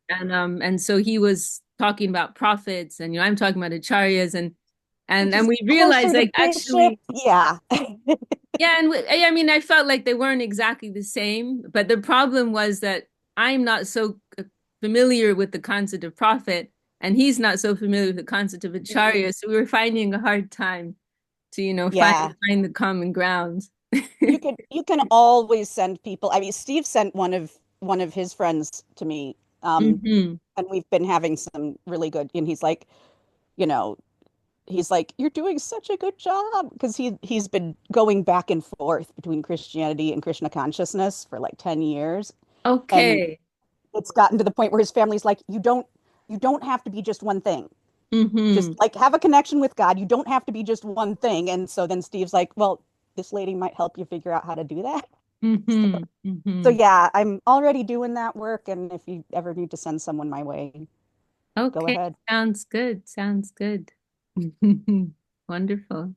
And so he was talking about prophets, and I'm talking about acharyas, and Which and is we realized closer to like bishop. actually, Yeah. yeah, and I mean, I felt like they weren't exactly the same, but the problem was that I'm not so familiar with the concept of prophet, and he's not so familiar with the concept of acharya, so we were finding a hard time to find Yeah. find the common ground. You can always send people. I mean, Steve sent one of his friends to me, Hmm. and we've been having some really good. And you know, he's like, "You're doing such a good job," because he's been going back and forth between Christianity and Krishna consciousness for like 10 years, and Okay. it's gotten to the point where his family's like, "You don't have to be just one thing. Just Hmm. like have a connection with God. You don't have to be just one thing." And so then Steve's like, "Well, this lady might help you figure out how to do that." Hmm. So Hmm. yeah, I'm already doing that work, and if you ever need to send someone my way, go Okay, ahead. sounds good. Sounds good. Wonderful.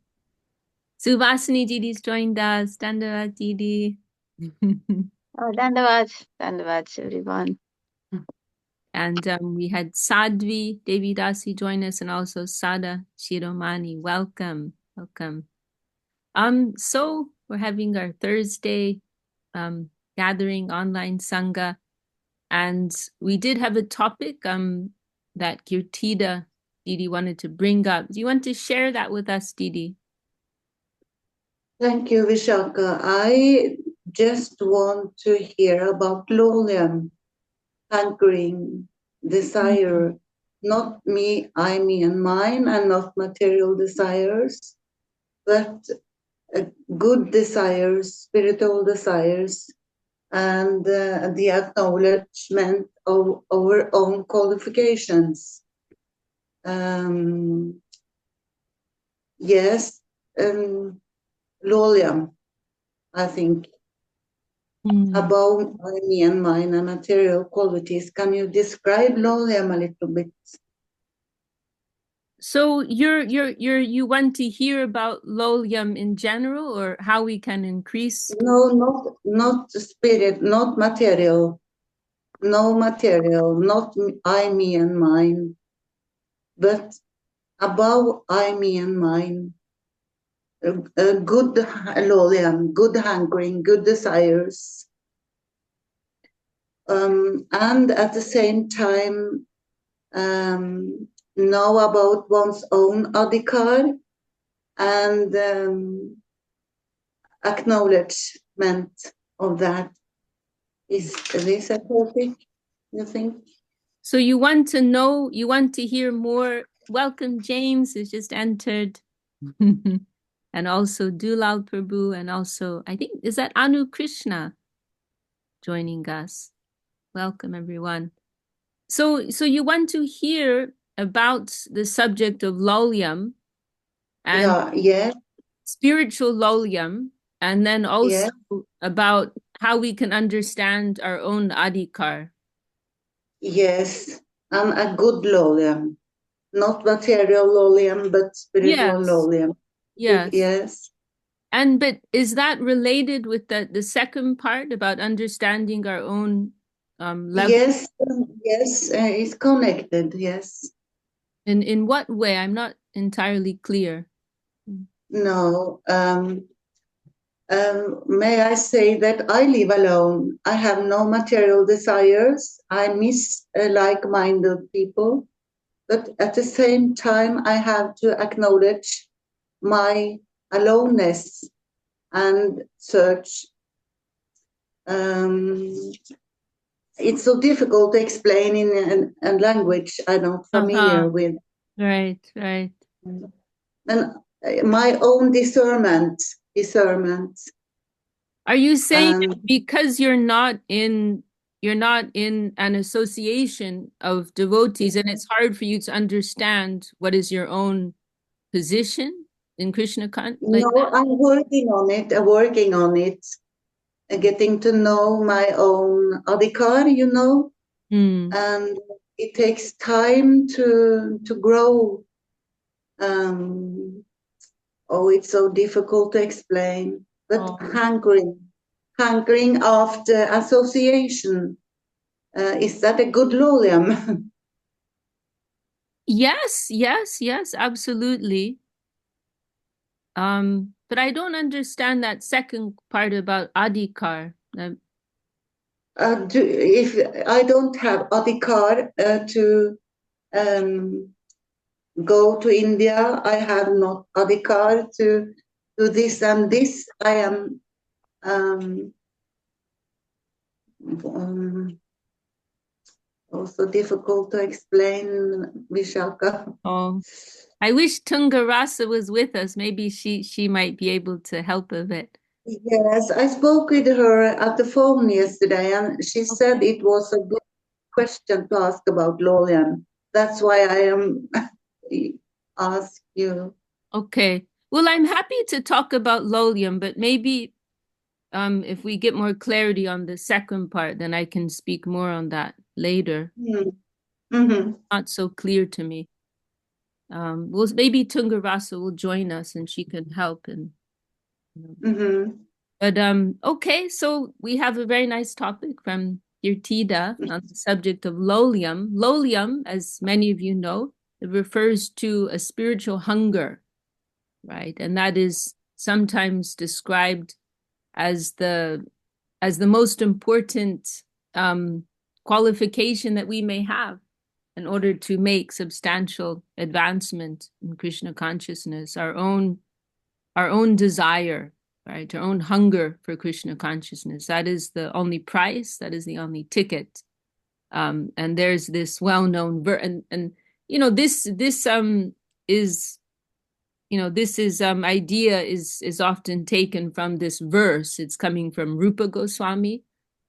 Subhasini Didi's joined us. Dandava Didi. Oh, Dandavad, Dandavad, everyone. And we had Sadhvi Devidasi join us, and also Sada Shiromani. Welcome, welcome. So we're having our Thursday gathering online Sangha, and we did have a topic that Kirtida Didi wanted to bring up. Do you want to share that with us, Didi? Thank you, Vishaka. I just want to hear about lolium, hankering, desire, not me, I, me, and mine, and not material desires, but good desires, spiritual desires, and the acknowledgement of our own qualifications. Yes, lolium, I think. About me and mine and material qualities. Can you describe lolium a little bit? So you want to hear about lolium in general, or how we can increase? No, not spirit, not material, no material, not I, me, and mine, but above I, me, and mine. Good lolium, good hankering, good desires, and at the same time know about one's own adhikar and acknowledgement of that. Is this a topic, you think? So you want to know, you want to hear more. Welcome, James, who's just entered. And also Dulal Prabhu, and also, I think, is that Anu Krishna joining us? Welcome, everyone. So you want to hear about the subject of lolium and Yeah, yes, spiritual lolium, and then also yes, about how we can understand our own adhikar. yes. And a good lolium, not material lolium, but spiritual Yes, lolium. yes. Yes. But is that related with the second part about understanding our own level? Yes, yes, it's connected, yes. In what way? I'm not entirely clear. No, may I say that I live alone. I have no material desires. I miss like-minded people. But at the same time, I have to acknowledge my aloneness and search. Um, it's so difficult to explain in a language I'm not Uh-huh. familiar with. Right, right. And my own discernment. Are you saying And that because you're not in an association of devotees, and it's hard for you to understand what is your own position in Krishna like no, I'm working on it. Working on it. Getting to know my own adhikar, that? and it takes time to grow. Um, oh, it's so difficult to explain. But Oh. hankering after association, Is that a good lolium? Yes, yes, yes, absolutely. But I don't understand that second part about adhikar. If I don't have adhikar to go to India, I have not adhikar to do this and this. I am also difficult to explain, Vishaka. Oh, I wish Tungarasa was with us. Maybe she might be able to help a bit. Yes, I spoke with her at the phone yesterday, and she said it was a good question to ask about Lolian. That's why I am ask you. Okay. Well, I'm happy to talk about Lolium, but maybe if we get more clarity on the second part, then I can speak more on that later. Mm-hmm. Not so clear to me. Well, maybe Tungarasa will join us and she can help. And Mm-hmm. but okay, so we have a very nice topic from Kirtida on the subject of Lolium. Lolium, as many of you know, it refers to a spiritual hunger, right? And that is sometimes described as the most important qualification that we may have in order to make substantial advancement in Krishna consciousness, our own desire, right? Our own hunger for Krishna consciousness. That is the only price, that is the only ticket. And there's this well-known verse, and this is this idea is often taken from this verse. It's coming from Rupa Goswami,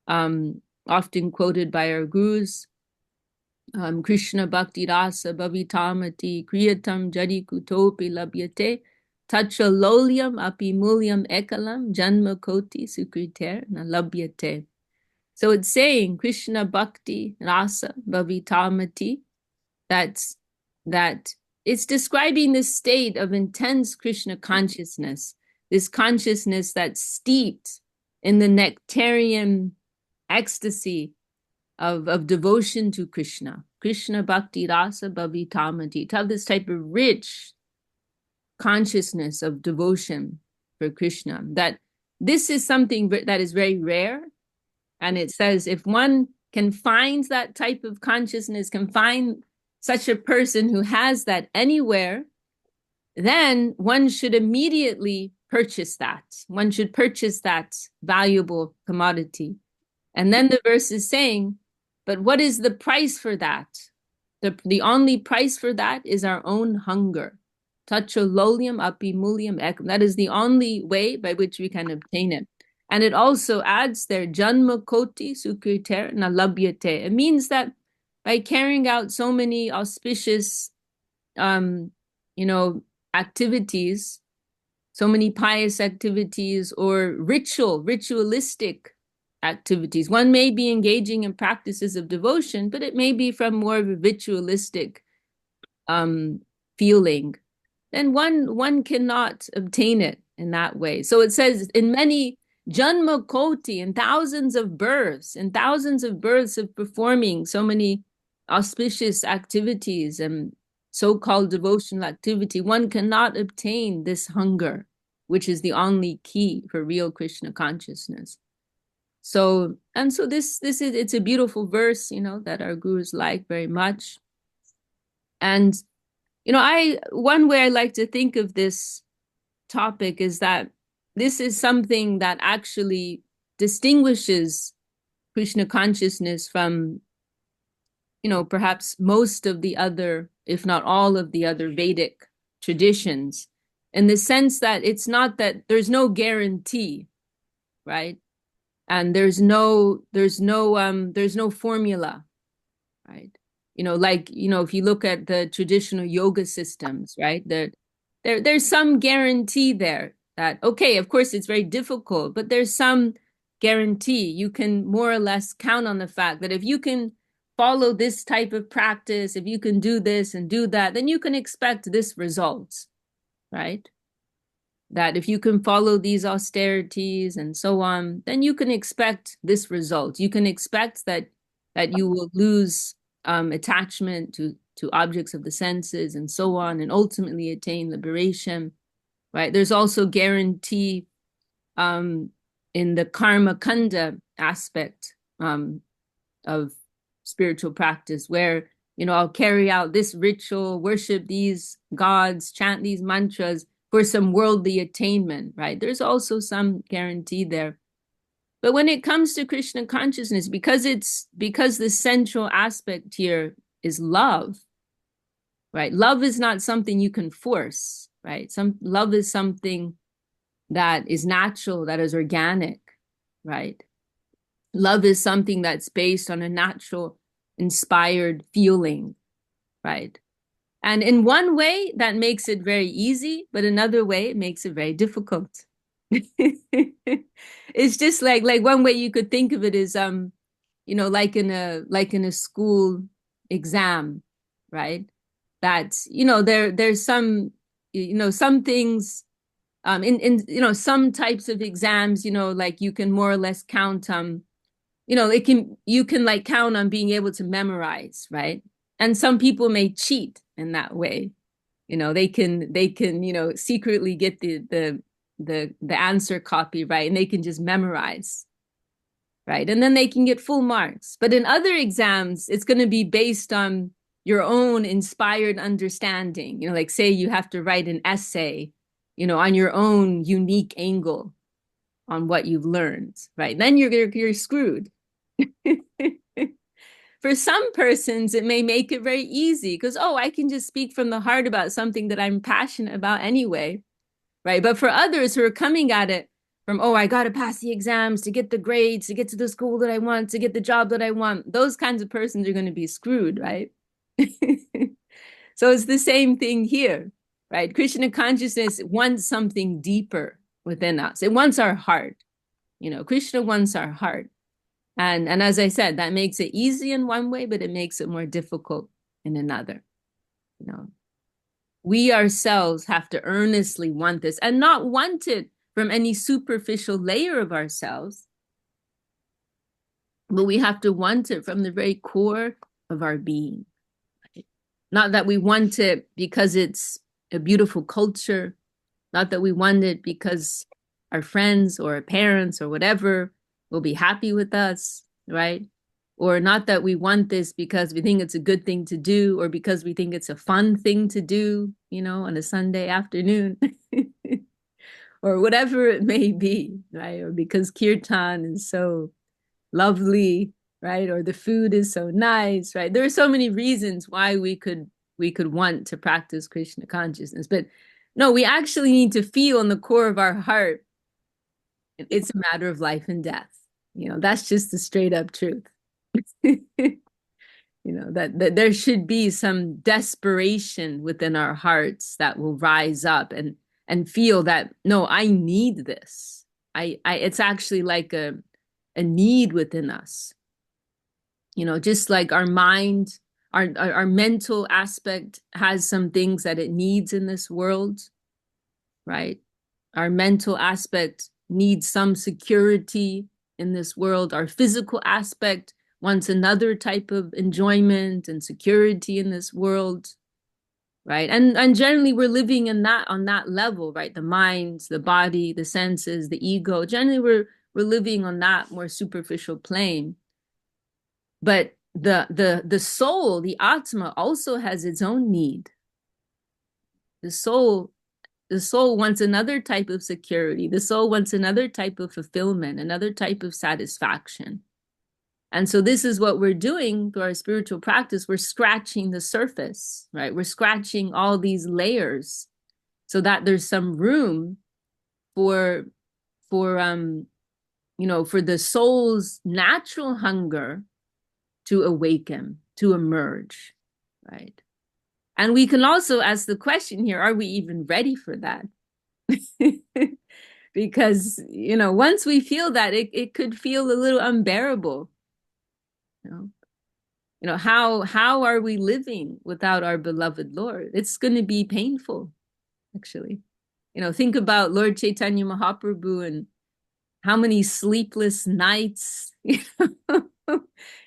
often quoted by our gurus. Krishna Bhakti Rasa Bhavitamati Kriyatam Jadi Kutopi Labhyate Tacha Lolyam Api Mulyam Ekalam Janma Koti Sukriter Na Labhyate. So it's saying Krishna Bhakti Rasa Bhavitamati, that it's describing this state of intense Krishna consciousness, this consciousness that's steeped in the nectarian ecstasy of devotion to Krishna. Krishna Bhakti Rasa Bhavitamati. To have this type of rich consciousness of devotion for Krishna. That this is something that is very rare. And it says if one can find that type of consciousness, can find such a person who has that anywhere, then one should immediately purchase that. One should purchase that valuable commodity. And then the verse is saying, but what is the price for that? The only price for that is our own hunger. Tacho lolium api mulium ekam. That is the only way by which we can obtain it. And it also adds there, janma koti sukriter na labhyate. It means that by carrying out so many auspicious, activities, so many pious activities or ritualistic activities. One may be engaging in practices of devotion, but it may be from more of a ritualistic feeling. Then one cannot obtain it in that way. So it says in many janma koti, in thousands of births of performing so many auspicious activities and so-called devotional activity, one cannot obtain this hunger, which is the only key for real Krishna consciousness. So this is, it's a beautiful verse, that our gurus like very much. And, one way I like to think of this topic is that this is something that actually distinguishes Krishna consciousness from, perhaps most of the other, if not all of the other Vedic traditions, in the sense that it's not that there's no guarantee, right? And there's no formula, right? If you look at the traditional yoga systems, right? There's some guarantee there that, okay, of course it's very difficult, but there's some guarantee. You can more or less count on the fact that if you can follow this type of practice, if you can do this and do that, then you can expect this result, right? That if you can follow these austerities and so on, then you can expect this result. You can expect that that you will lose attachment to objects of the senses and so on, and ultimately attain liberation, right? There's also guarantee in the karma kanda aspect of spiritual practice, where, you know, I'll carry out this ritual, worship these gods, chant these mantras for some worldly attainment, right? There's also some guarantee there. But when it comes to Krishna consciousness, because the central aspect here is love, right? Love is not something you can force, right? Love is something that is natural, that is organic, right? Love is something that's based on a natural, inspired feeling, right? And in one way, that makes it very easy, but another way, it makes it very difficult. It's just like one way you could think of it is, you know, like in a school exam, right? That, you know, there's some, you know, some things, in you know, some types of exams, you know, like you can more or less count, you know, you can like count on being able to memorize, right? And some people may cheat in that way. You know, they can, you know, secretly get the answer copy right, and they can just memorize, right? And then they can get full marks. But in other exams, it's going to be based on your own inspired understanding. You know, like say you have to write an essay, you know, on your own unique angle on what you've learned, right? Then you're screwed. For some persons, it may make it very easy because, oh, I can just speak from the heart about something that I'm passionate about anyway, right? But for others who are coming at it from, oh, I got to pass the exams to get the grades, to get to the school that I want, to get the job that I want, those kinds of persons are going to be screwed, right? So it's the same thing here, right? Krishna consciousness wants something deeper within us. It wants our heart. You know, Krishna wants our heart. And as I said, that makes it easy in one way, but it makes it more difficult in another. You know, we ourselves have to earnestly want this, and not want it from any superficial layer of ourselves, but we have to want it from the very core of our being. Right? Not that we want it because it's a beautiful culture, not that we want it because our friends or our parents or whatever will be happy with us, right? Or not that we want this because we think it's a good thing to do, or because we think it's a fun thing to do, you know, on a Sunday afternoon, or whatever it may be, right? Or because kirtan is so lovely, right? Or the food is so nice, right? There are so many reasons why we could want to practice Krishna consciousness, but no, we actually need to feel in the core of our heart, it's a matter of life and death. You know, that's just the straight up truth. You know, that there should be some desperation within our hearts that will rise up and feel that, no, I need this. It's actually like a need within us. You know, just like our mind, our mental aspect has some things that it needs in this world, right? Our mental aspect needs some security in this world. Our physical aspect wants another type of enjoyment and security in this world, right? And generally we're living in that, on that level, right? The mind, the body, the senses, the ego. Generally we're living on that more superficial plane. But the soul, the Atma, also has its own need. The soul wants another type of security. The soul wants another type of fulfillment, another type of satisfaction. And so this is what we're doing through our spiritual practice. We're scratching the surface, right? We're scratching all these layers so that there's some room for you know, for the soul's natural hunger to awaken, to emerge, right? And we can also ask the question here, are we even ready for that? Because, you know, once we feel that, it could feel a little unbearable. You know, how are we living without our beloved Lord? It's going to be painful, actually. You know, think about Lord Chaitanya Mahaprabhu and how many sleepless nights, you know,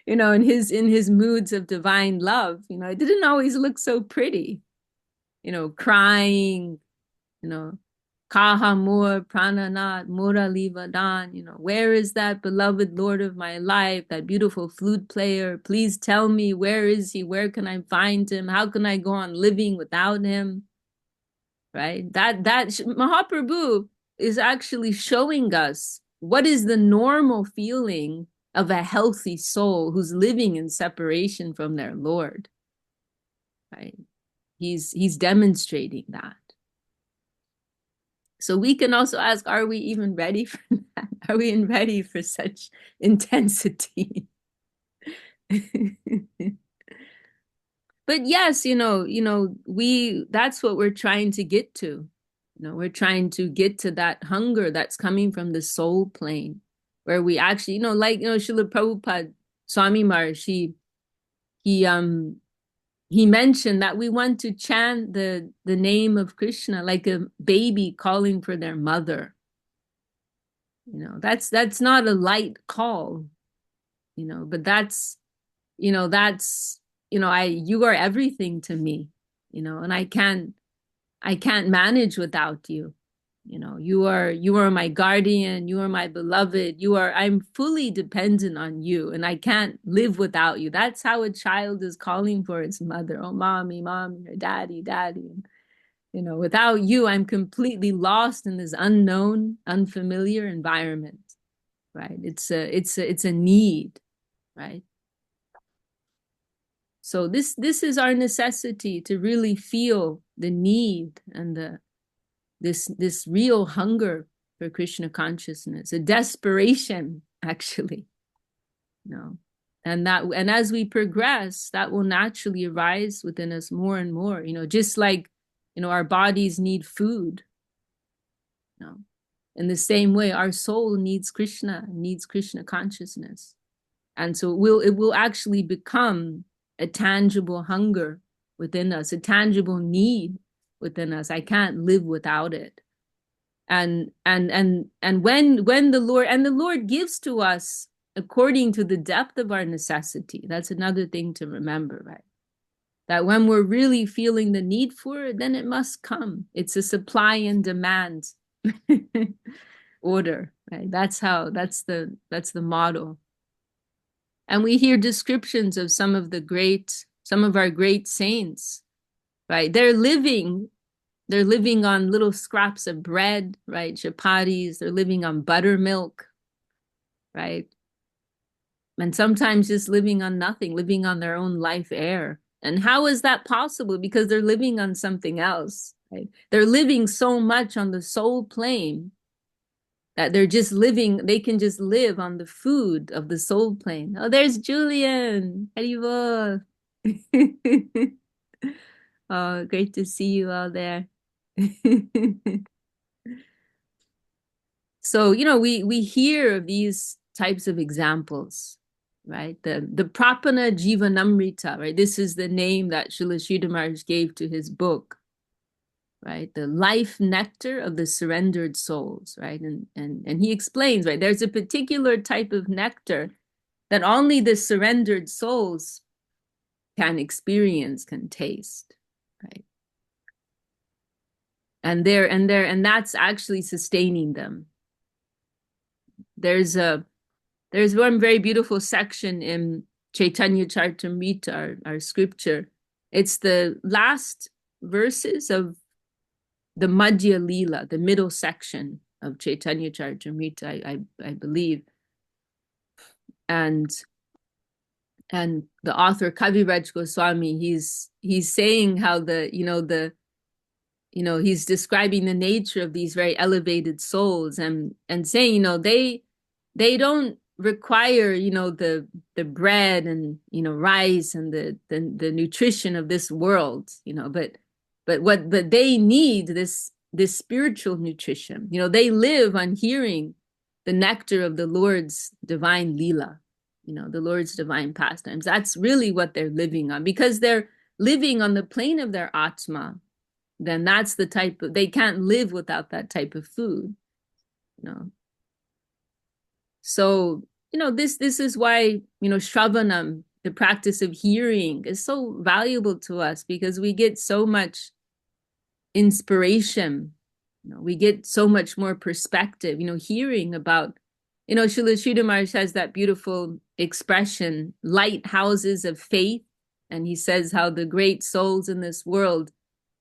in his moods of divine love, it didn't always look so pretty, crying, Kaha Mur Prananat Murali Vadan, where is that beloved Lord of my life, that beautiful flute player? Please tell me, where is he? Where can I find him? How can I go on living without him? Right? That Mahaprabhu is actually showing us what is the normal feeling of a healthy soul who's living in separation from their Lord. Right? He's demonstrating that. So we can also ask, are we even ready for that? Are we ready for such intensity? But yes, that's what we're trying to get to. We're trying to get to that hunger that's coming from the soul plane, where we actually, Srila Prabhupada, Swami Maharaj, he mentioned that we want to chant the name of Krishna like a baby calling for their mother. That's not a light call, but you are everything to me, and I can't manage without you. You are my guardian, you are my beloved, I'm fully dependent on you, and I can't live without you. That's how a child is calling for its mother. Oh, mommy, mommy, or daddy, daddy. Without you, I'm completely lost in this unknown, unfamiliar environment. Right? It's a need, right? So this is our necessity, to really feel the need and this real hunger for Krishna consciousness, a desperation, actually. And as we progress, that will naturally arise within us more and more, just like our bodies need food. In the same way, our soul needs Krishna consciousness. And so it will actually become a tangible hunger within us, a tangible need within us. I can't live without it. And when the Lord gives to us according to the depth of our necessity. That's another thing to remember, right? That when we're really feeling the need for it, then it must come. It's a supply and demand order, right? That's the model. And we hear descriptions of some of our great saints, right? They're living on little scraps of bread, right? Chapatis, they're living on buttermilk, right? And sometimes just living on nothing, living on their own life air. And how is that possible? Because they're living on something else, right? They're living so much on the soul plane that they can just live on the food of the soul plane. Oh, there's Julian. Haribol. Oh, great to see you all there. So, we hear of these types of examples, right? The Prapana Jivanamrita, right? This is the name that Srila Sridhar Maharaj gave to his book, right? The life nectar of the surrendered souls, right? And he explains, right? There's a particular type of nectar that only the surrendered souls can experience, can taste, right? And that's actually sustaining them. There's one very beautiful section in Chaitanya Charitamrita, our scripture. It's the last verses of the Madhya Leela, the middle section of Chaitanya Charitamrita, I believe. And the author Kaviraj Goswami, he's saying how he's describing the nature of these very elevated souls and saying, they don't require, the bread and, rice and the nutrition of this world, but they need this spiritual nutrition. They live on hearing the nectar of the Lord's divine Leela, the Lord's divine pastimes. That's really what they're living on, because they're living on the plane of their Atma. Then that's the type of, they can't live without that type of food, So this is why, Shravanam, the practice of hearing, is so valuable to us, because we get so much inspiration. We get so much more perspective, hearing about, Srila Sridhar Maharaj has that beautiful expression, lighthouses of faith. And he says how the great souls in this world,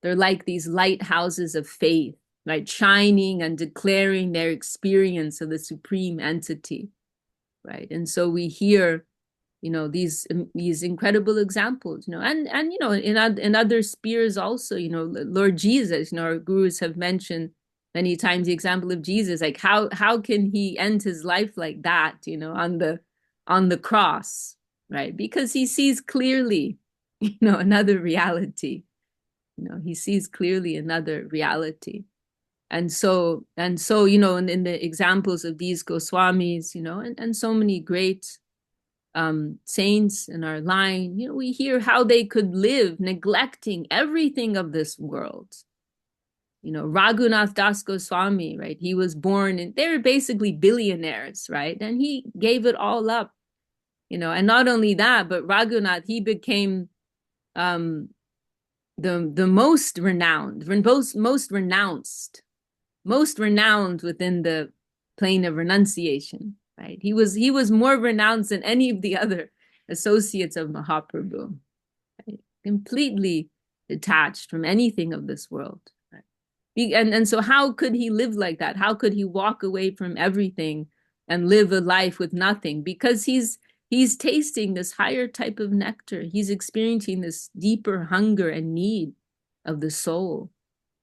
they're like these lighthouses of faith, right? Shining and declaring their experience of the supreme entity, right? And so we hear, these incredible examples, and in other spheres also, Lord Jesus, our gurus have mentioned many times the example of Jesus, like how can he end his life like that, on the cross, right? Because he sees clearly, another reality. He sees clearly another reality. And so, in the examples of these Goswamis, and so many great saints in our line, we hear how they could live neglecting everything of this world. Raghunath Das Goswami, right? He was born, and they were basically billionaires, right? And he gave it all up, and not only that, but Raghunath, he became the most renowned, most renowned within the plane of renunciation, right? He was more renounced than any of the other associates of Mahaprabhu, right? Completely detached from anything of this world, right? And so how could he live like that? How could he walk away from everything and live a life with nothing? Because he's tasting this higher type of nectar. He's experiencing this deeper hunger and need of the soul,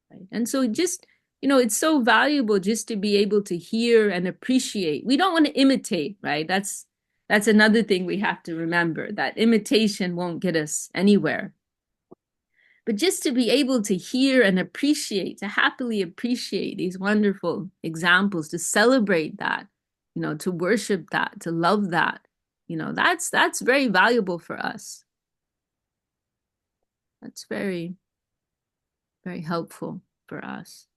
right? And so just, it's so valuable just to be able to hear and appreciate. We don't want to imitate, right? That's another thing we have to remember, that imitation won't get us anywhere. But just to be able to hear and appreciate, to happily appreciate these wonderful examples, to celebrate that, to worship that, to love that, that's very valuable for us. That's very, very helpful for us.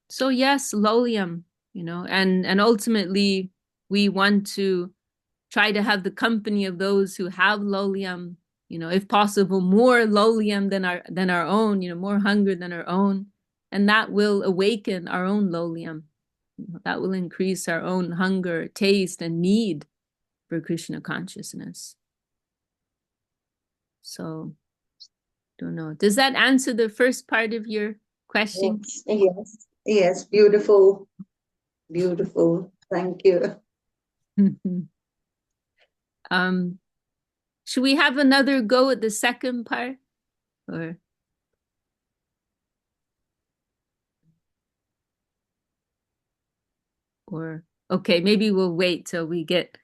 So yes, lolium, and ultimately we want to try to have the company of those who have lolium, if possible, more lolium than our own, more hunger than our own. And that will awaken our own lolium. That will increase our own hunger, taste, and need for Krishna consciousness. So, don't know. Does that answer the first part of your question? Yes, beautiful. Beautiful. Thank you. Should we have another go at the second part? Or okay, maybe we'll wait till we get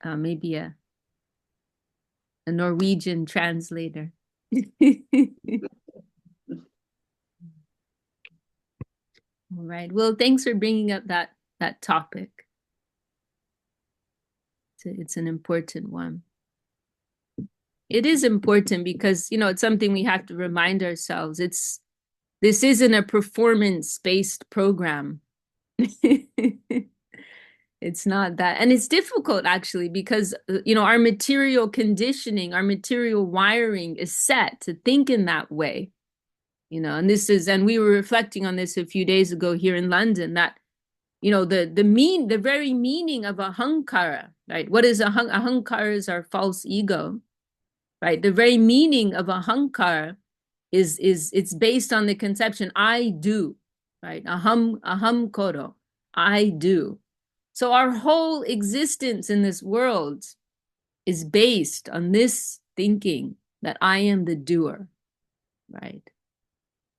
maybe a Norwegian translator. All right. Well, thanks for bringing up that topic. It's an important one. It is important because, it's something we have to remind ourselves. This isn't a performance-based program. It's not that. And it's difficult, actually, because, our material conditioning, our material wiring is set to think in that way. And we were reflecting on this a few days ago here in London, that, the very meaning of ahankara, right? What is ahankara? Is our false ego, right? The very meaning of ahankara is it's based on the conception, I do, right? Aham koro, I do. So our whole existence in this world is based on this thinking that I am the doer, right?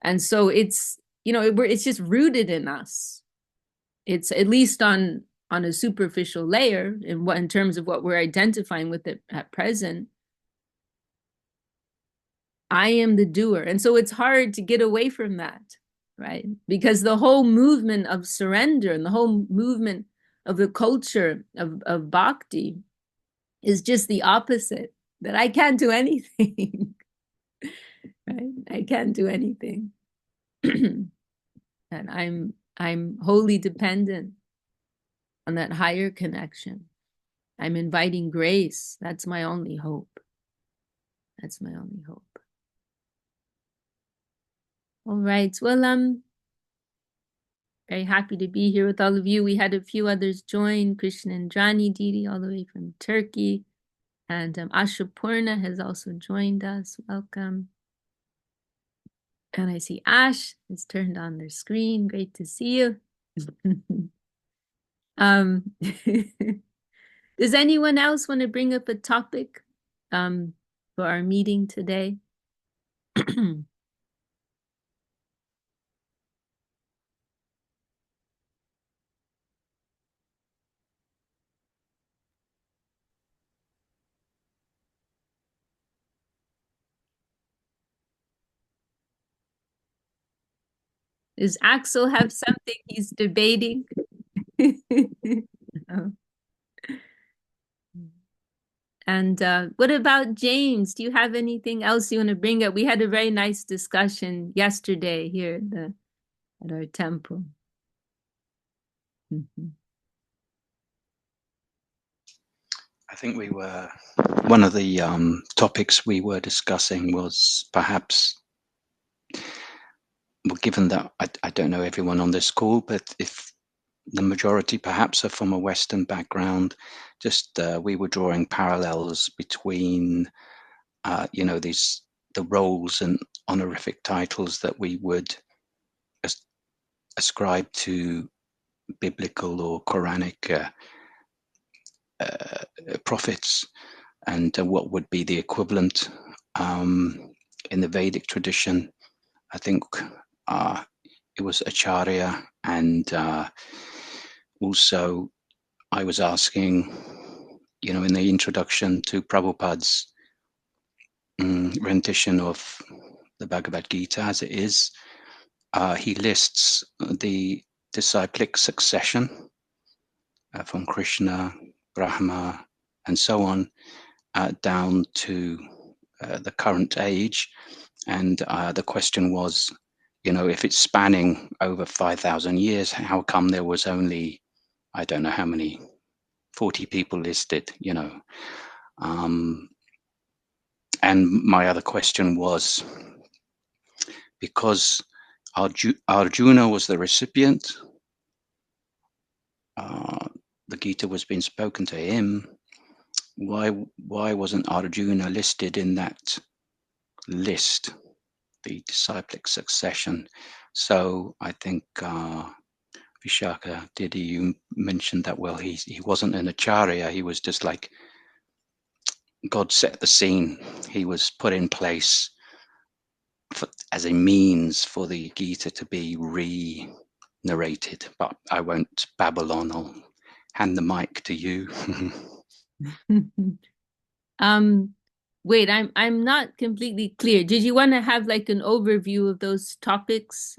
And so it's, it's just rooted in us. It's at least on a superficial layer in terms of what we're identifying with it at present. I am the doer. And so it's hard to get away from that, right? Because the whole movement of surrender and the whole movement of the culture of bhakti is just the opposite, that I can't do anything, right? I can't do anything. And I'm wholly dependent on that higher connection. I'm inviting grace. That's my only hope. That's my only hope. All right. Well, I'm very happy to be here with all of you. We had a few others join. Krishna and Johnny Didi, all the way from Turkey. And Ashapurna has also joined us. Welcome. And I see Ash has turned on their screen. Great to see you. Does anyone else want to bring up a topic for our meeting today? Does Axel have something he's debating? No. And what about James? Do you have anything else you want to bring up? We had a very nice discussion yesterday here at our temple. I think one of the topics we were discussing was perhaps, well, given that I don't know everyone on this call, but if the majority perhaps are from a Western background, just we were drawing parallels between, the roles and honorific titles that we would ascribe to biblical or Quranic prophets, and what would be the equivalent in the Vedic tradition. I think it was Āchārya, and also I was asking, in the introduction to Prabhupada's rendition of the Bhagavad Gita as it is, he lists the disciplic succession from Krishna, Brahma, and so on, down to the current age. And the question was, if it's spanning over 5,000 years, how come there was only, I don't know how many, 40 people listed, and my other question was, because Arjuna was the recipient, the Gita was being spoken to him, why wasn't Arjuna listed in that list, the disciplic succession? So I think Vishaka, you mentioned that, well, he wasn't an Āchārya, he was just like, God set the scene, he was put in place as a means for the Gita to be re-narrated. But I won't babble on, I'll hand the mic to you. Wait, I'm not completely clear. Did you want to have like an overview of those topics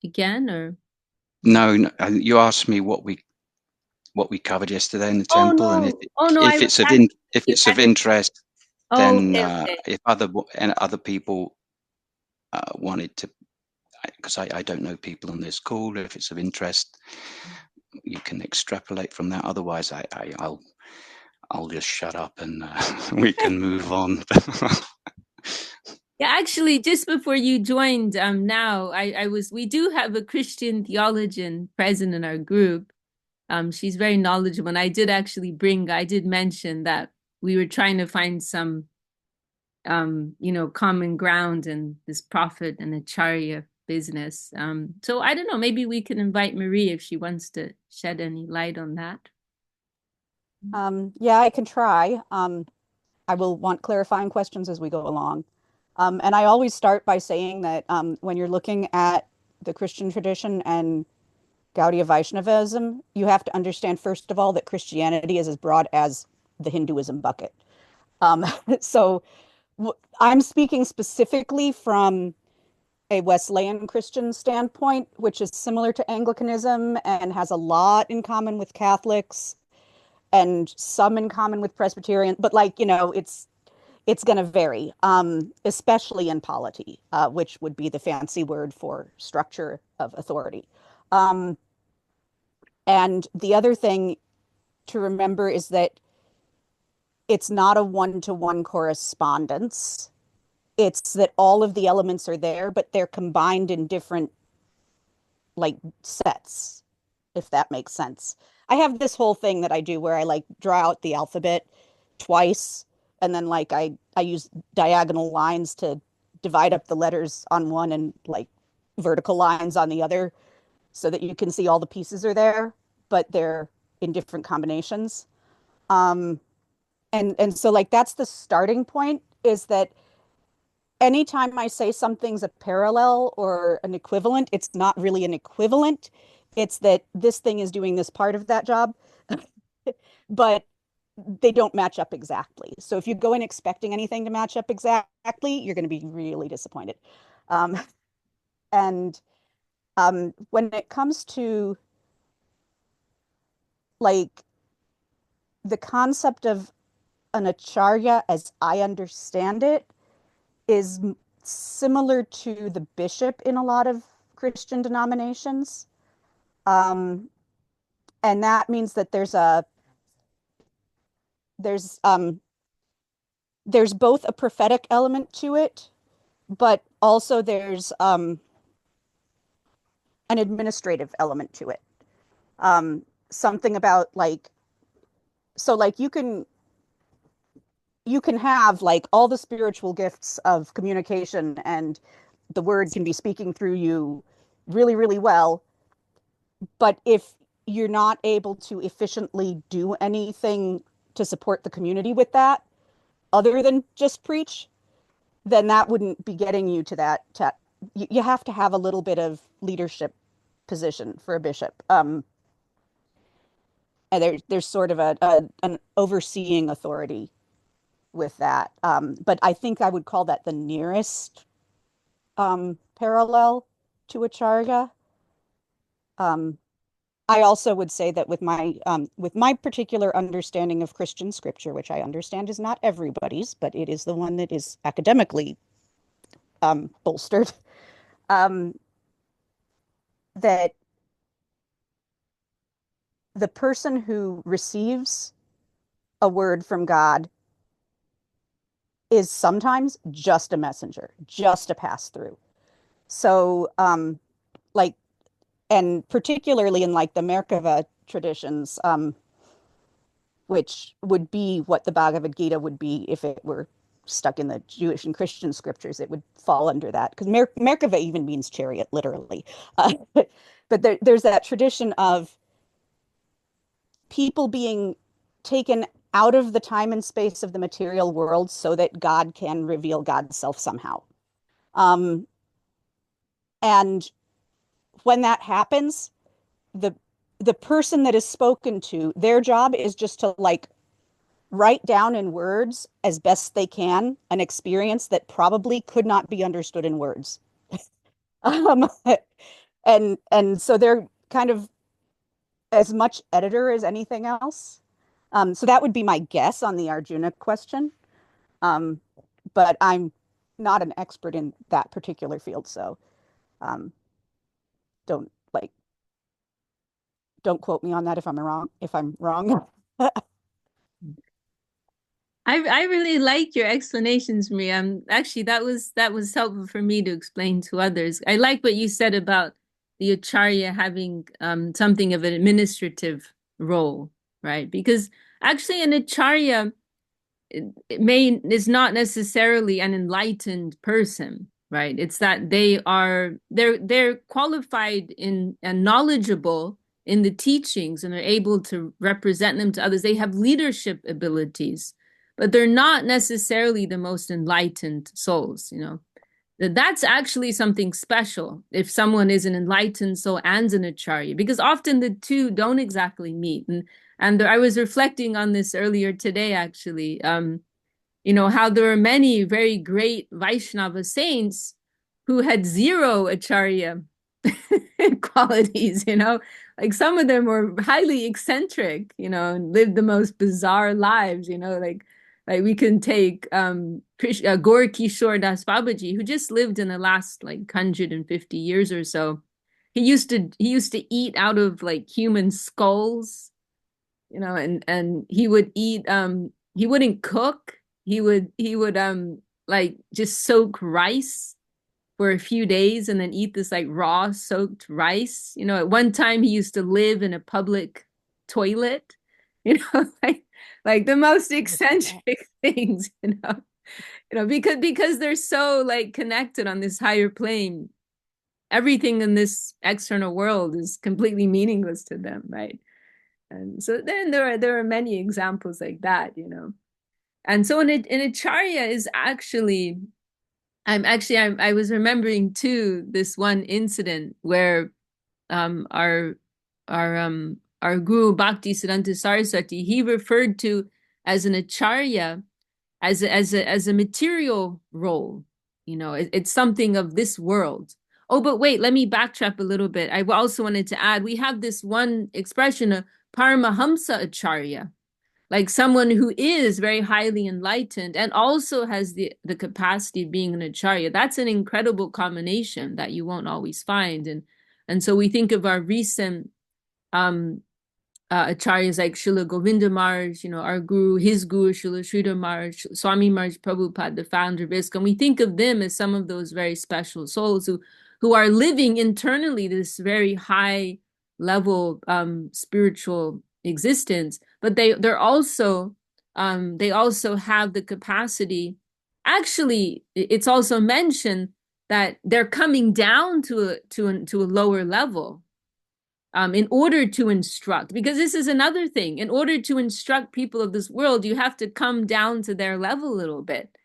again, or? No, you asked me what we covered yesterday in the temple, no. and If it's of interest, then okay. if other people wanted to, because I don't know people on this call, if it's of interest, you can extrapolate from that. Otherwise, I'll just shut up and we can move on. Yeah, actually, just before you joined, now we do have a Christian theologian present in our group. She's very knowledgeable, and I did mention that we were trying to find some, common ground in this prophet and Āchārya business. So I don't know, maybe we can invite Marie if she wants to shed any light on that. Yeah, I can try. I will want clarifying questions as we go along. And I always start by saying that when you're looking at the Christian tradition and Gaudiya Vaishnavism, you have to understand, first of all, that Christianity is as broad as the Hinduism bucket. So I'm speaking specifically from a Wesleyan Christian standpoint, which is similar to Anglicanism and has a lot in common with Catholics and some in common with Presbyterian, but it's going to vary, especially in polity, which would be the fancy word for structure of authority. And the other thing to remember is that it's not a one-to-one correspondence. It's that all of the elements are there, but they're combined in different like sets, if that makes sense. I have this whole thing that I do where I like draw out the alphabet twice, and then like I use diagonal lines to divide up the letters on one and like vertical lines on the other so that you can see all the pieces are there, but they're in different combinations. Um, and so like that's the starting point, is that anytime I say something's a parallel or an equivalent, it's not really an equivalent. It's that this thing is doing this part of that job, but they don't match up exactly. So if you go in expecting anything to match up exactly, you're going to be really disappointed. Um, and when it comes to like the concept of an Āchārya, as I understand it, is similar to the bishop in a lot of Christian denominations. Um, and that means that there's there's both a prophetic element to it, but also there's an administrative element to it. Something about like, so like you can have like all the spiritual gifts of communication, and the word can be speaking through you really, really well. But if you're not able to efficiently do anything to support the community with that, other than just preach, then that wouldn't be getting you to that. You have to have a little bit of leadership position for a bishop. And there's sort of an overseeing authority with that. But I think I would call that the nearest parallel to Āchārya. I also would say that with my particular understanding of Christian scripture, which I understand is not everybody's, but it is the one that is academically bolstered, that the person who receives a word from God is sometimes just a messenger, just a pass through. So, like, and particularly in like the Merkava traditions, which would be what the Bhagavad Gita would be if it were stuck in the Jewish and Christian scriptures, it would fall under that, because Merkava even means chariot, literally. But there's that tradition of people being taken out of the time and space of the material world so that God can reveal God's self somehow. Um, and when that happens, the the person that is spoken to, their job is just to like write down in words as best they can an experience that probably could not be understood in words. um, and so they're kind of as much editor as anything else. So that would be my guess on the Arjuna question. Um, but I'm not an expert in that particular field, so um, don't like don't quote me on that if I'm wrong. If I'm wrong. I really like your explanations, Maria. Actually, that was helpful for me to explain to others. I like what you said about the Acharya having something of an administrative role, right? Because actually, an Acharya is not necessarily an enlightened person, right? It's that they're qualified in and knowledgeable in the teachings, and are able to represent them to others. They have leadership abilities, but they're not necessarily the most enlightened souls, you know. That's actually something special if someone is an enlightened soul and an acharya, because often the two don't exactly meet. And I was reflecting on this earlier today, actually. You know, how there are many very great Vaishnava saints who had zero acharya qualities, you know, like some of them were highly eccentric, you know, and lived the most bizarre lives, you know, like we can take Gaur Kishore Das Babaji, who just lived in the last like 150 years or so. he used to eat out of like human skulls, and he would eat, he wouldn't cook. He would like just soak rice for a few days and then eat this like raw soaked rice. At one time he used to live in a public toilet, like the most eccentric things, because they're so like connected on this higher plane. Everything in this external world is completely meaningless to them, right? And so then there are many examples like that. And so in Acharya is actually, I was remembering too this one incident where our Guru Bhaktisiddhanta Saraswati, he referred to as an Acharya as a material role. It's something of this world. Oh, but wait, let me backtrack a little bit. I also wanted to add, we have this one expression of Paramahamsa Acharya, like someone who is very highly enlightened and also has the capacity of being an Acharya. That's an incredible combination that you won't always find. And so we think of our recent Acharyas like Srila Govinda Maharaj, our guru, his guru, Srila Sridhar Maharaj, Swami Maharaj Prabhupada, the founder of ISKCON. We think of them as some of those very special souls who are living internally this very high level spiritual existence, but they also have the capacity. Actually, it's also mentioned that they're coming down to a lower level in order to instruct, because this is another thing. In order to instruct people of this world, you have to come down to their level a little bit.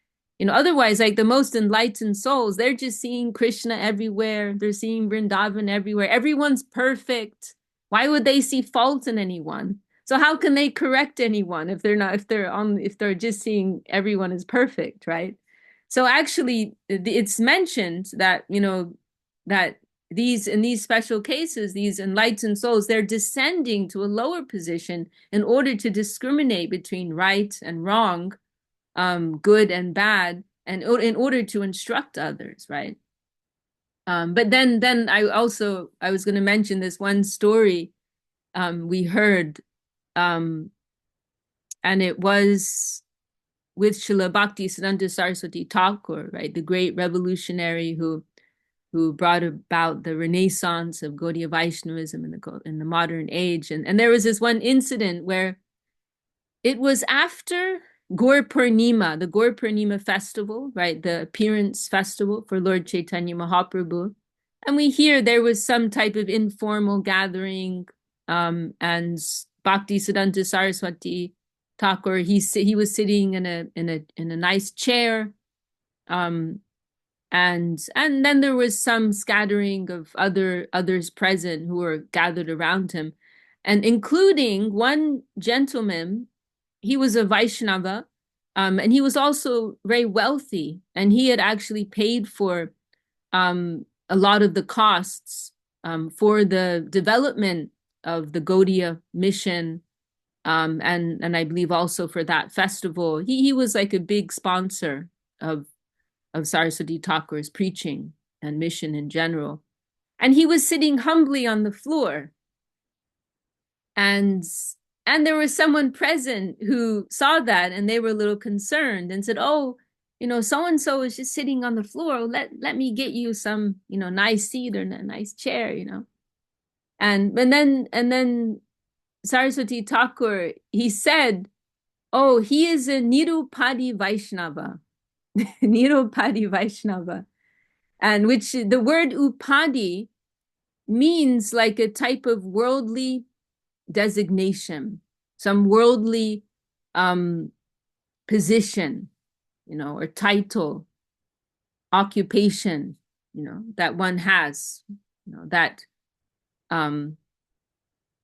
Otherwise, like the most enlightened souls, they're just seeing Krishna everywhere. They're seeing Vrindavan everywhere. Everyone's perfect. Why would they see fault in anyone? So how can they correct anyone if they're just seeing everyone as perfect, right? So actually, it's mentioned that, that in these special cases, these enlightened souls, they're descending to a lower position in order to discriminate between right and wrong, good and bad, and in order to instruct others, right? But then I was going to mention this one story we heard, and it was with Srila Bhaktisiddhanta Saraswati Thakur, right, the great revolutionary who brought about the renaissance of Gaudiya Vaishnavism in the modern age. And there was this one incident where it was after Gaur Purnima, the Gaur Purnima festival, right, the appearance festival for Lord Chaitanya Mahaprabhu. And we hear there was some type of informal gathering, and Bhaktisiddhanta Saraswati Thakur, he was sitting in a nice chair, and then there was some scattering of others present who were gathered around him, and including one gentleman. He was a Vaishnava, and he was also very wealthy, and he had actually paid for a lot of the costs for the development of the Gaudiya mission, and I believe also for that festival. He was like a big sponsor of Saraswati Thakur's preaching and mission in general. And he was sitting humbly on the floor. And there was someone present who saw that, and they were a little concerned and said, oh, so-and-so is just sitting on the floor. Let me get you some, nice seat or a nice chair, And then Saraswati Thakur, he said, oh, he is a Nirupadi Vaishnava. Nirupadi Vaishnava. And which the word upadi means like a type of worldly designation, some worldly position, or title, occupation, that one has, that,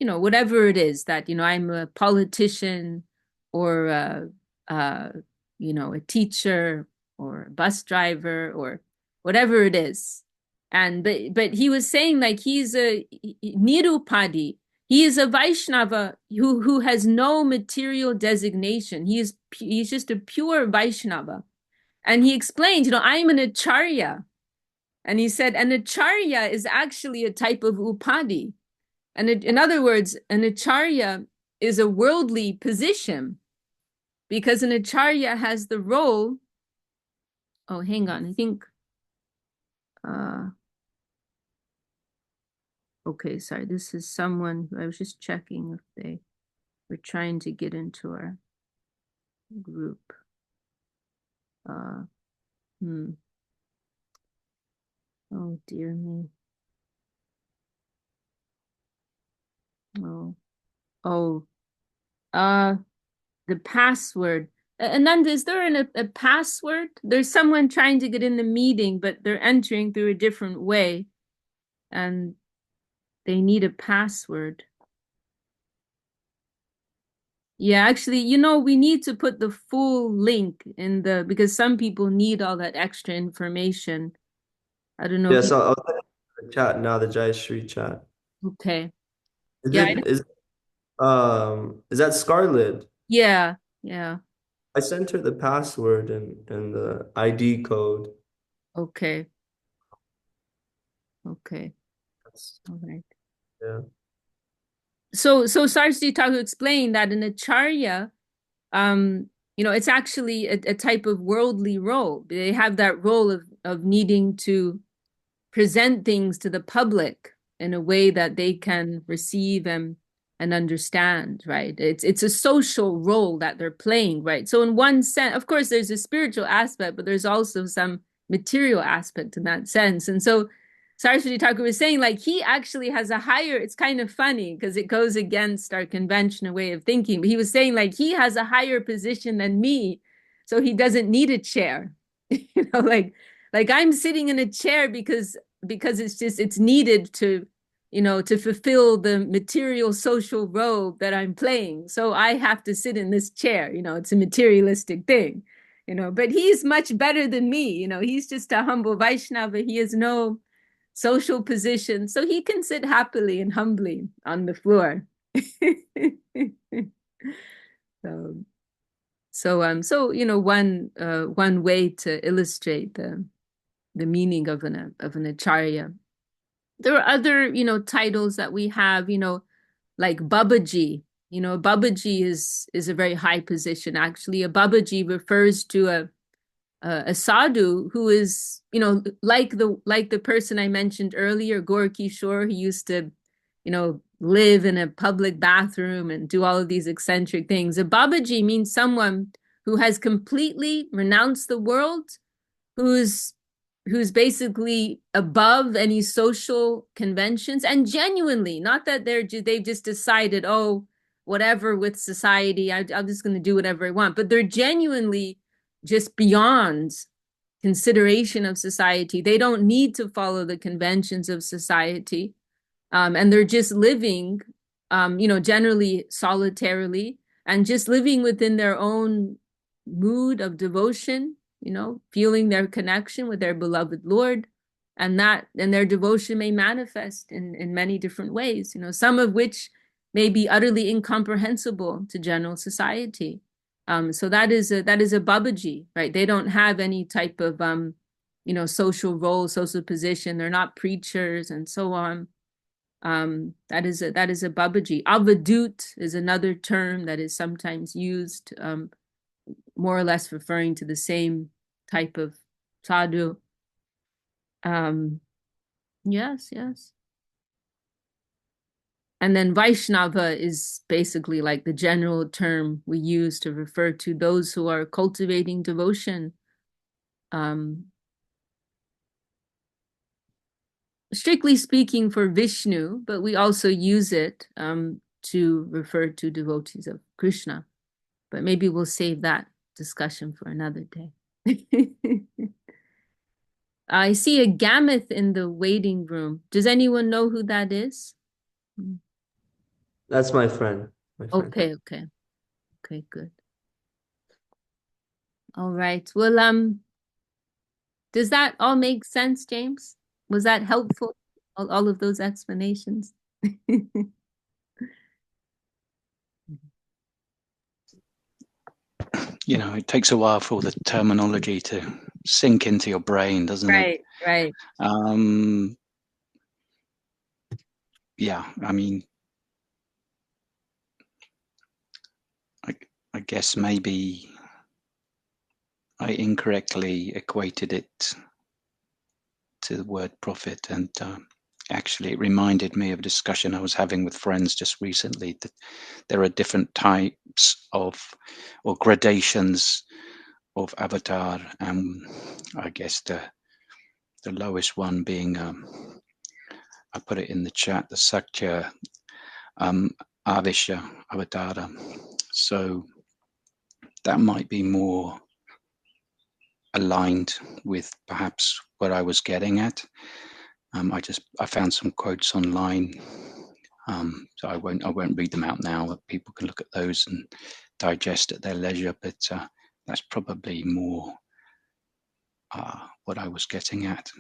whatever it is that, I'm a politician or, a teacher or a bus driver or whatever it is. And but he was saying like he's a Nirupadi. He is a Vaishnava who has no material designation. He's just a pure Vaishnava. And he explained, I'm an Acharya. And he said, an Āchārya is actually a type of upadhi. And in other words, an Āchārya is a worldly position, because an Āchārya has the role. Oh, hang on. I think. Okay, sorry. This is someone who I was just checking if they were trying to get into our group. Oh, dear me. The password. Ananda, is there a password? There's someone trying to get in the meeting, but they're entering through a different way, and they need a password. Yeah, actually, we need to put the full link in because some people need all that extra information. I don't know. Yes, I'll send it in the chat now, the Jai Shri chat. Okay. Is that Scarlett? Yeah. I sent her the password and the ID code. Okay. All right. Yeah. So Saraswati Thakur explained that in Āchārya, it's actually a type of worldly role. They have that role of needing to present things to the public in a way that they can receive and understand, right? It's a social role that they're playing, right? So in one sense, of course, there's a spiritual aspect, but there's also some material aspect in that sense. And so Saraswati Thakur was saying, like, he actually has a higher, it's kind of funny because it goes against our conventional way of thinking, but he was saying, like, he has a higher position than me, so he doesn't need a chair. Like I'm sitting in a chair because it's needed to fulfill the material social role that I'm playing. So I have to sit in this chair, it's a materialistic thing, but he's much better than me. He's just a humble Vaishnava. He has no social position, so he can sit happily and humbly on the floor. One way to illustrate the meaning of an Āchārya. There are other titles that we have, like Babaji. Babaji is a very high position. Actually, a Babaji refers to a sadhu who is, like the person I mentioned earlier, Gaur Kishore, who used to, live in a public bathroom and do all of these eccentric things. A Babaji means someone who has completely renounced the world, who's basically above any social conventions, and genuinely, not that they've just decided, oh, whatever with society, I'm just going to do whatever I want, but they're genuinely just beyond consideration of society. They don't need to follow the conventions of society, and they're just living, generally solitarily, and just living within their own mood of devotion, feeling their connection with their beloved Lord, and their devotion may manifest in many different ways, some of which may be utterly incomprehensible to general society. So that is a Babaji, right? They don't have any type of social role, social position. They're not preachers and so on. That is a Babaji. Avadut is another term that is sometimes used, more or less referring to the same type of sadhu. Yes. And then Vaishnava is basically like the general term we use to refer to those who are cultivating devotion. Strictly speaking for Vishnu, but we also use it to refer to devotees of Krishna. But maybe we'll save that discussion for another day. I see a Gameth in the waiting room. Does anyone know who that is? That's my friend. Okay, good. All right. Well, does that all make sense, James? Was that helpful? All of those explanations? you know, it takes a while for the terminology to sink into your brain, doesn't it? Right. Yeah, I mean, I guess maybe I incorrectly equated it to the word prophet, and actually it reminded me of a discussion I was having with friends just recently, that there are different types of, or gradations of avatar, and I guess the lowest one being, I put it in the chat, the Sakya Avisha Avatara. So that might be more aligned with perhaps what I was getting at. I found some quotes online, so I won't read them out now. People can look at those and digest at their leisure. But that's probably more what I was getting at.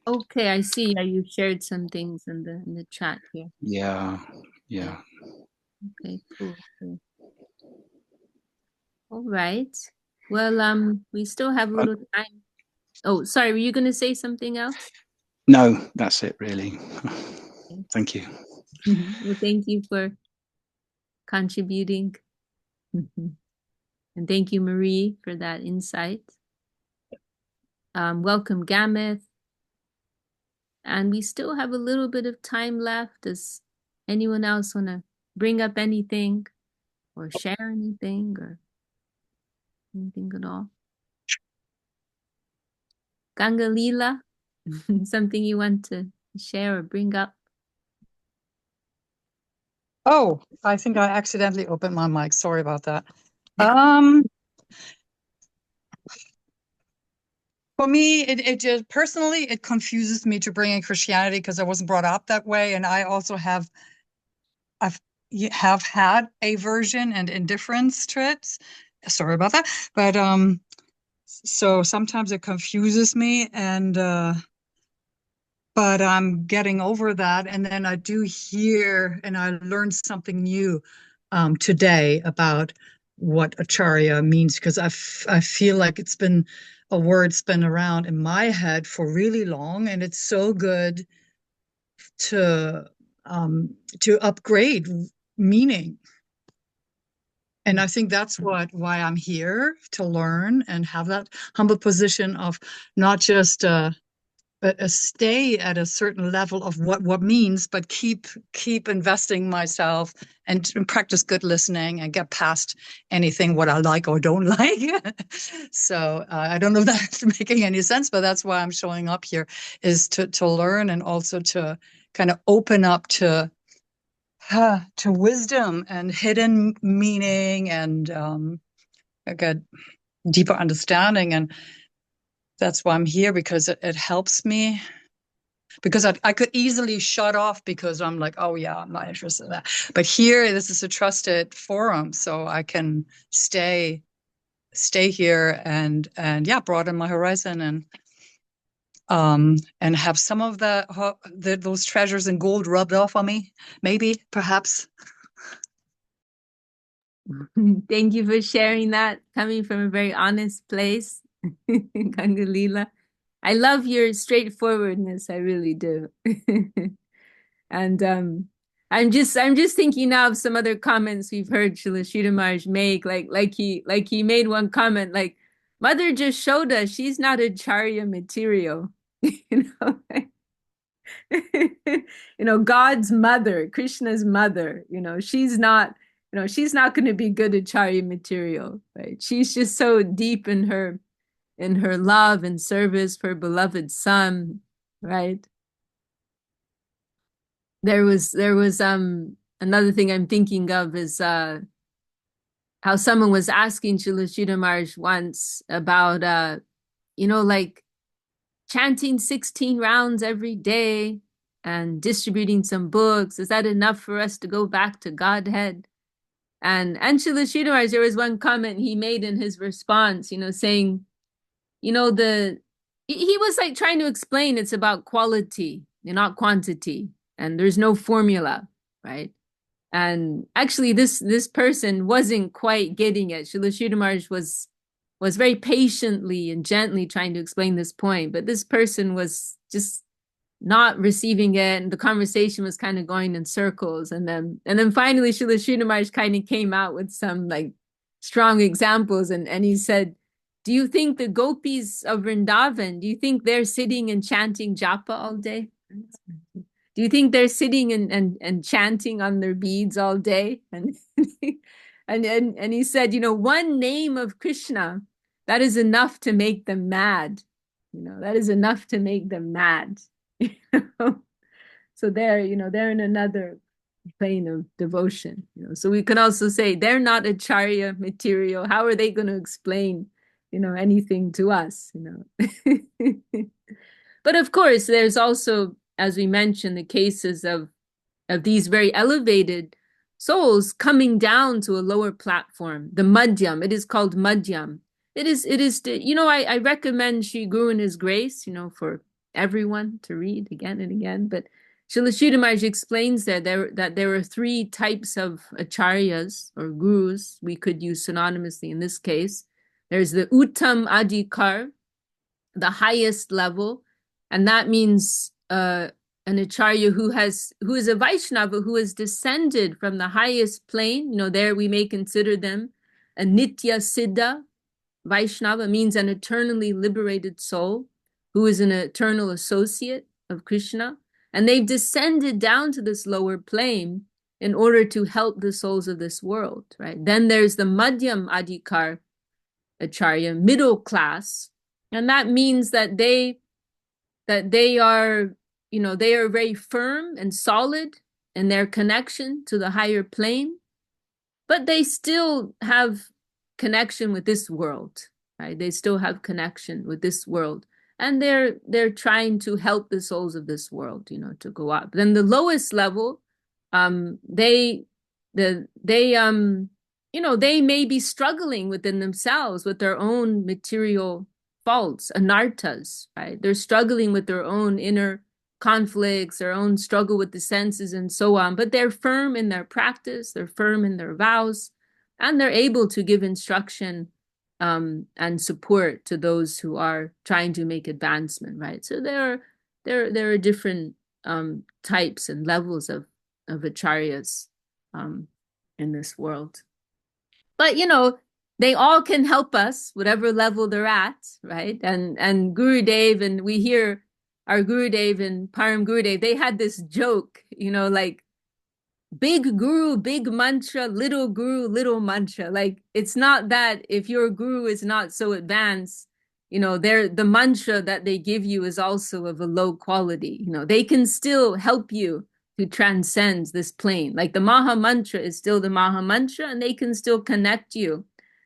Okay, I see. Yeah, you shared some things in the chat here. Yeah. Okay, cool. All right. Well, we still have a little time. Oh, sorry, were you going to say something else? No, that's it really. Thank you. Well, thank you for contributing. And thank you, Marie, for that insight. Welcome, Gameth. And we still have a little bit of time left. Does anyone else want to bring up anything or share anything or anything at all? Gangalila, something you want to share or bring up? Oh, I think I accidentally opened my mic. Sorry about that. For me, it just personally, it confuses me to bring in Christianity because I wasn't brought up that way. And I also have had aversion and indifference to it. Sorry about that. But so sometimes it confuses me, and but I'm getting over that. And then I do hear, and I learned something new today about what Āchārya means, because I feel like it's been a word's been around in my head for really long, and it's so good to upgrade meaning. And I think that's why I'm here, to learn and have that humble position of not just stay at a certain level of what means, but keep investing myself and practice good listening and get past anything what I like or don't like. So I don't know if that's making any sense, but that's why I'm showing up here, is to learn and also to kind of open up to wisdom and hidden meaning, and get deeper understanding. And that's why I'm here, because it helps me. Because I could easily shut off because I'm like, oh yeah, I'm not interested in that. But here, this is a trusted forum, so I can stay here and yeah, broaden my horizon, and have some of those treasures in gold rubbed off on me, maybe, perhaps. Thank you for sharing that, coming from a very honest place, Gangalila. I love your straightforwardness. I really do. And I'm just thinking now of some other comments we've heard Srila Maharaj make, like he made one comment like, Mother just showed us she's not Āchārya material. you know, God's mother, Krishna's mother, she's not going to be good Āchārya material, right? She's just so deep in her love and service for her beloved son, right? There was another thing I'm thinking of is how someone was asking Srila Maharaj once about like chanting 16 rounds every day and distributing some books. Is that enough for us to go back to Godhead? And Srila Maharaj, there was one comment he made in his response, saying, he was like trying to explain it's about quality and not quantity, and there's no formula, right? And actually, this person wasn't quite getting it. Srila Sridhar Maharaj was very patiently and gently trying to explain this point, but this person was just not receiving it, and the conversation was kind of going in circles. And then finally Srila Sridhar Maharaj kind of came out with some like strong examples, and he said, do you think the gopis of Vrindavan, do you think they're sitting and chanting japa all day? Do you think they're sitting and chanting on their beads all day? And and he said, one name of Krishna, that is enough to make them mad. That is enough to make them mad. So they're in another plane of devotion. So we can also say they're not Āchārya material. How are they going to explain, anything to us? But of course, there's also, as we mentioned, the cases of these very elevated souls coming down to a lower platform, the madhyam. It is called madhyam. It is, I recommend Sri Guru and His Grace, for everyone to read again and again. But Srila Sridhar Maharaj explains that there are three types of acharyas or gurus we could use synonymously in this case. There's the uttam adhikar, the highest level, and that means an Āchārya who is a Vaishnava, who has descended from the highest plane. There we may consider them a Nitya Siddha Vaishnava, means an eternally liberated soul who is an eternal associate of Krishna. And they've descended down to this lower plane in order to help the souls of this world, right? Then there's the Madhyam Adhikar Āchārya, middle class. And that means that they are, they are very firm and solid in their connection to the higher plane, but they still have connection with this world, right? They still have connection with this world, and they're trying to help the souls of this world, to go up. Then the lowest level, they may be struggling within themselves with their own material faults, anarthas, right? They're struggling with their own inner conflicts, their own struggle with the senses and so on, but they're firm in their practice, they're firm in their vows, and they're able to give instruction and support to those who are trying to make advancement, right? So there are different types and levels of acharyas in this world. But they all can help us, whatever level they're at, right? And Gurudev, and we hear our Gurudev and Param Gurudev, they had this joke, like big guru, big mantra, little guru, little mantra. Like, it's not that if your guru is not so advanced, the mantra that they give you is also of a low quality. They can still help you to transcend this plane. Like the Maha Mantra is still the Maha Mantra, and they can still connect you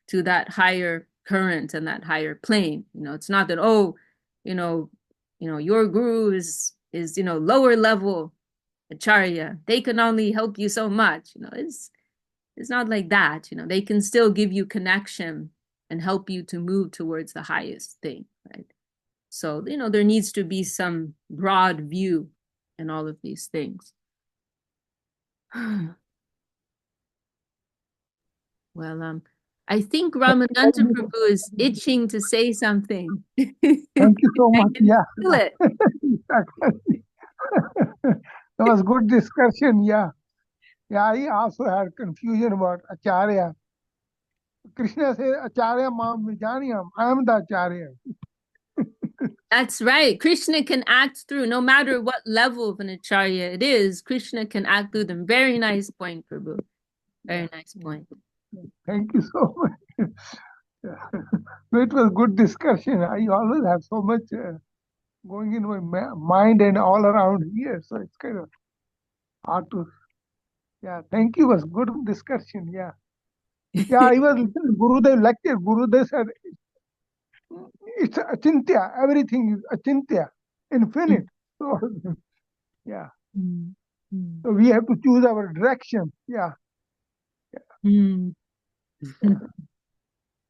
to that higher current and that higher plane. It's not that, your guru is lower level Āchārya. They can only help you so much. It's not like that. They can still give you connection and help you to move towards the highest thing, right? So, there needs to be some broad view in all of these things. Well, I think Ramananda Prabhu is itching to say something. Thank you so much. Yeah. Feel it. That was good discussion. Yeah. I also had confusion about Āchārya. Krishna says, Āchārya mam vijaniyam. I am the Āchārya. That's right. Krishna can act through, no matter what level of an Āchārya it is, Krishna can act through them. Very nice point, Prabhu. Very nice point. Thank you so much. It was good discussion. I always have so much going in my mind and all around here. So it's kind of hard to. Yeah, thank you. It was good discussion. Yeah. I was listening Gurudev lecture. Gurudev said it's achintya. Everything is achintya, infinite. So, yeah. So we have to choose our direction. Yeah.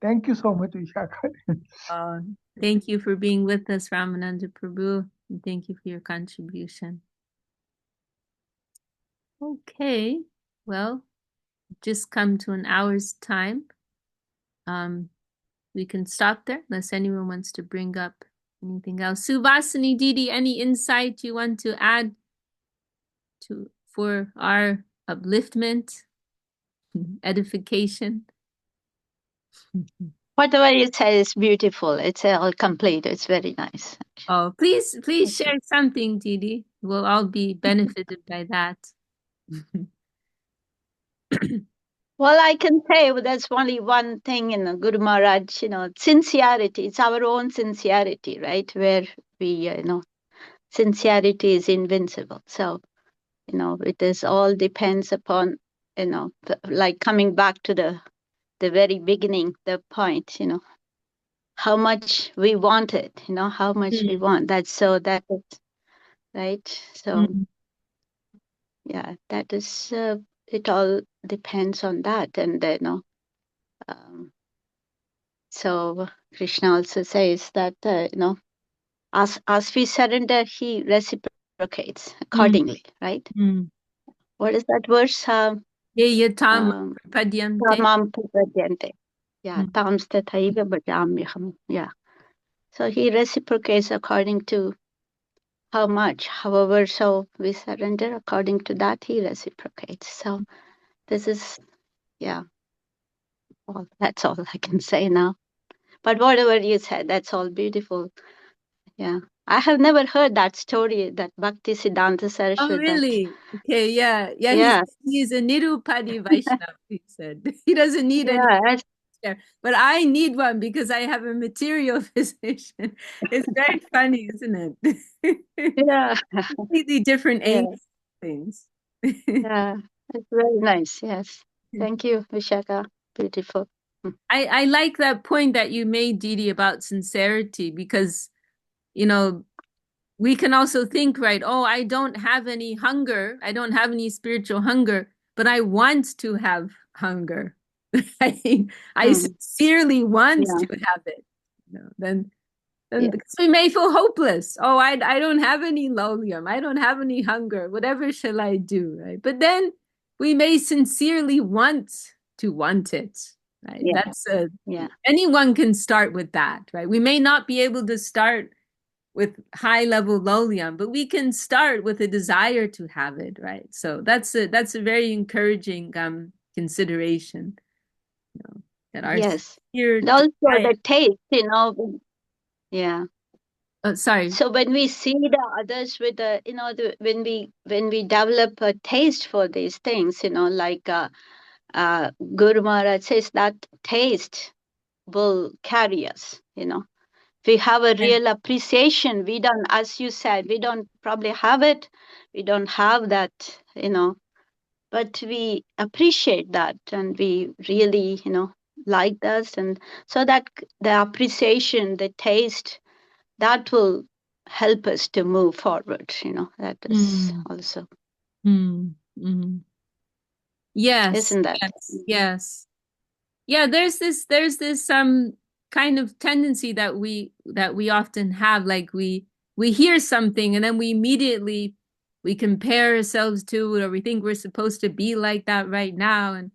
Thank you so much, Vishakha. Thank you for being with us, Ramananda Prabhu. And thank you for your contribution. Okay. Well, just come to an hour's time. We can stop there unless anyone wants to bring up anything else. Suvasini, Didi, any insight you want to add for our upliftment, edification? Whatever you say is beautiful. It's all complete. It's very nice. Oh, please share something, Didi. We'll all be benefited by that. Well, I can say there's only one thing in Guru Maharaj, sincerity. It's our own sincerity, right? Where we, sincerity is invincible. So, it is all depends upon, like coming back to the very beginning, the point, how much we want it, how much we want. That is, right? So, yeah, that is, it all depends on that. And, so Krishna also says that, as we surrender, he reciprocates accordingly, right? What is that verse? Yeyatam prapadyante. Tamam prapadyante. Yeah, tam stathaiva bhajamyaham. Yeah. So he reciprocates according to how much, however, so we surrender according to that, he reciprocates. So this is, yeah, well, that's all I can say now. But whatever you said, that's all beautiful. Yeah. I have never heard that story, that Bhakti Siddhanta Oh, Saraswat. really? Okay, yeah. Yeah. He's a Nirupadi Vaishnava, he said. He doesn't need any Yeah. chair. But I need one because I have a material physician. It's very funny, isn't it? Yeah. Completely different Yeah. angles things. Yeah. It's very nice. Yes. Thank you, Vishaka. Beautiful. I like that point that you made, Didi, about sincerity, because, we can also think, right, oh, I don't have any hunger. I don't have any spiritual hunger, but I want to have hunger. I sincerely want to have it. Then because we may feel hopeless. Oh, I don't have any lolium. I don't have any hunger. Whatever shall I do, right? But then we may sincerely want to want it, right? Yeah. That's anyone can start with that, right? We may not be able to start with high level lolium, but we can start with a desire to have it, right? So that's a very encouraging consideration. That our here and also the taste, yeah. Oh, sorry. So when we see the others with the, when we develop a taste for these things, like Guru Maharaj says, that taste will carry us, we have a real appreciation. We don't, as you said, we don't probably have it. We don't have that, but we appreciate that and we really, like this. And so that the appreciation, the taste, that will help us to move forward, that is also. Yes. Isn't that? Yes. Yeah, there's this kind of tendency that we often have, like we hear something and then we immediately compare ourselves to it, or we think we're supposed to be like that right now. And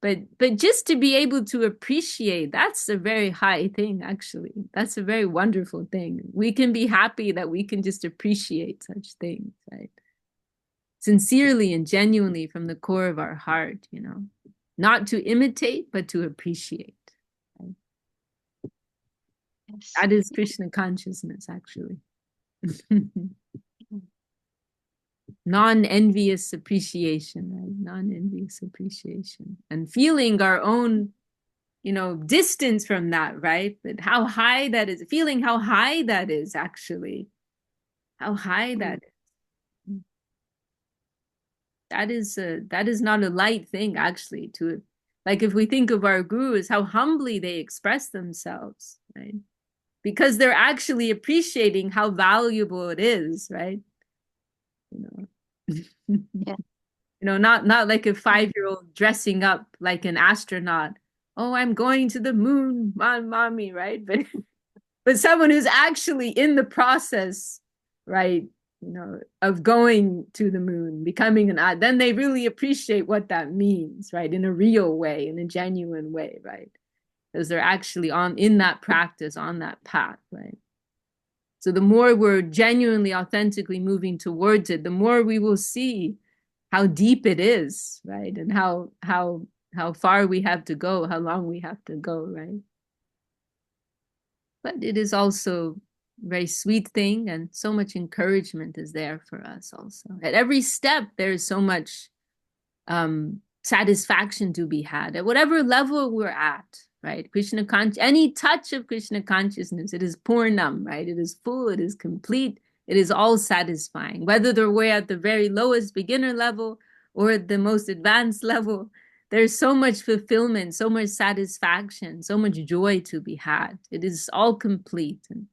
but just to be able to appreciate, that's a very high thing, actually. That's a very wonderful thing. We can be happy that we can just appreciate such things, right? Sincerely and genuinely from the core of our heart, not to imitate, but to appreciate. Right? Yes. That is Krishna consciousness, actually. Non-envious appreciation, right? Non-envious appreciation. And feeling our own, distance from that, right? But how high that is, feeling how high that is, actually. How high that is. That is not a light thing, actually, to, like, if we think of our gurus, how humbly they express themselves, right? Because they're actually appreciating how valuable it is, right? Yeah. Not like a 5-year-old dressing up like an astronaut. Oh, I'm going to the moon, mommy, right? But someone who's actually in the process, right? of going to the moon, becoming an then they really appreciate what that means, right? In a real way, in a genuine way, right? Because they're actually in that practice, on that path, right? So the more we're genuinely, authentically moving towards it, the more we will see how deep it is, right? And how far we have to go, how long we have to go, right? But it is also a very sweet thing, and so much encouragement is there for us also. At every step, there is so much satisfaction to be had at whatever level we're at, right? Any touch of Krishna consciousness, it is purnam, right? It is full, it is complete, it is all satisfying. Whether we're at the very lowest beginner level or at the most advanced level, there's so much fulfillment, so much satisfaction, so much joy to be had. It is all complete and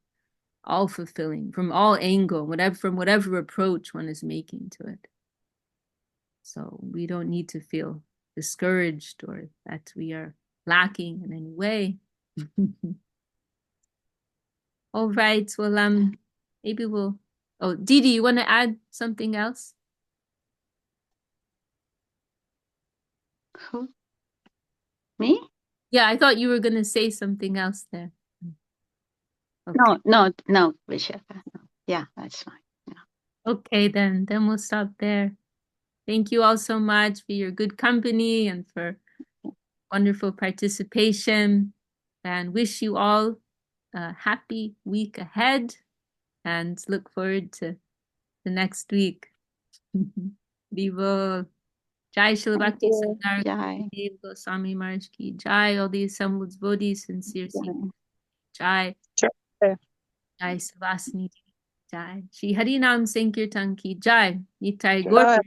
all fulfilling from all angle, from whatever approach one is making to it. So we don't need to feel discouraged or that we are lacking in any way. All right. Well, maybe we'll. Oh, Didi, you want to add something else? Who? Me? Yeah, I thought you were going to say something else there. Okay. No, Vishaka. No. Yeah, that's fine. Yeah. Okay, then we'll stop there. Thank you all so much for your good company and for wonderful participation, and wish you all a happy week ahead and look forward to the next week. Vivo Jai Shri Bhakti Siddhar Jai. Dev Goswami Maharaj ki Jai. All the assembled devotees, sincere seekers. Jai. Jai Savasini Jai. Shri Hari Nam Sankirtan ki Jai. Nitai Gaur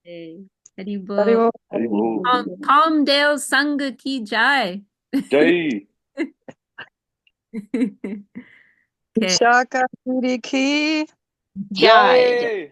Hari Bol. Palmdale Sangha ki Jai. Jai. Okay. Shaka Ki Jai. Jai.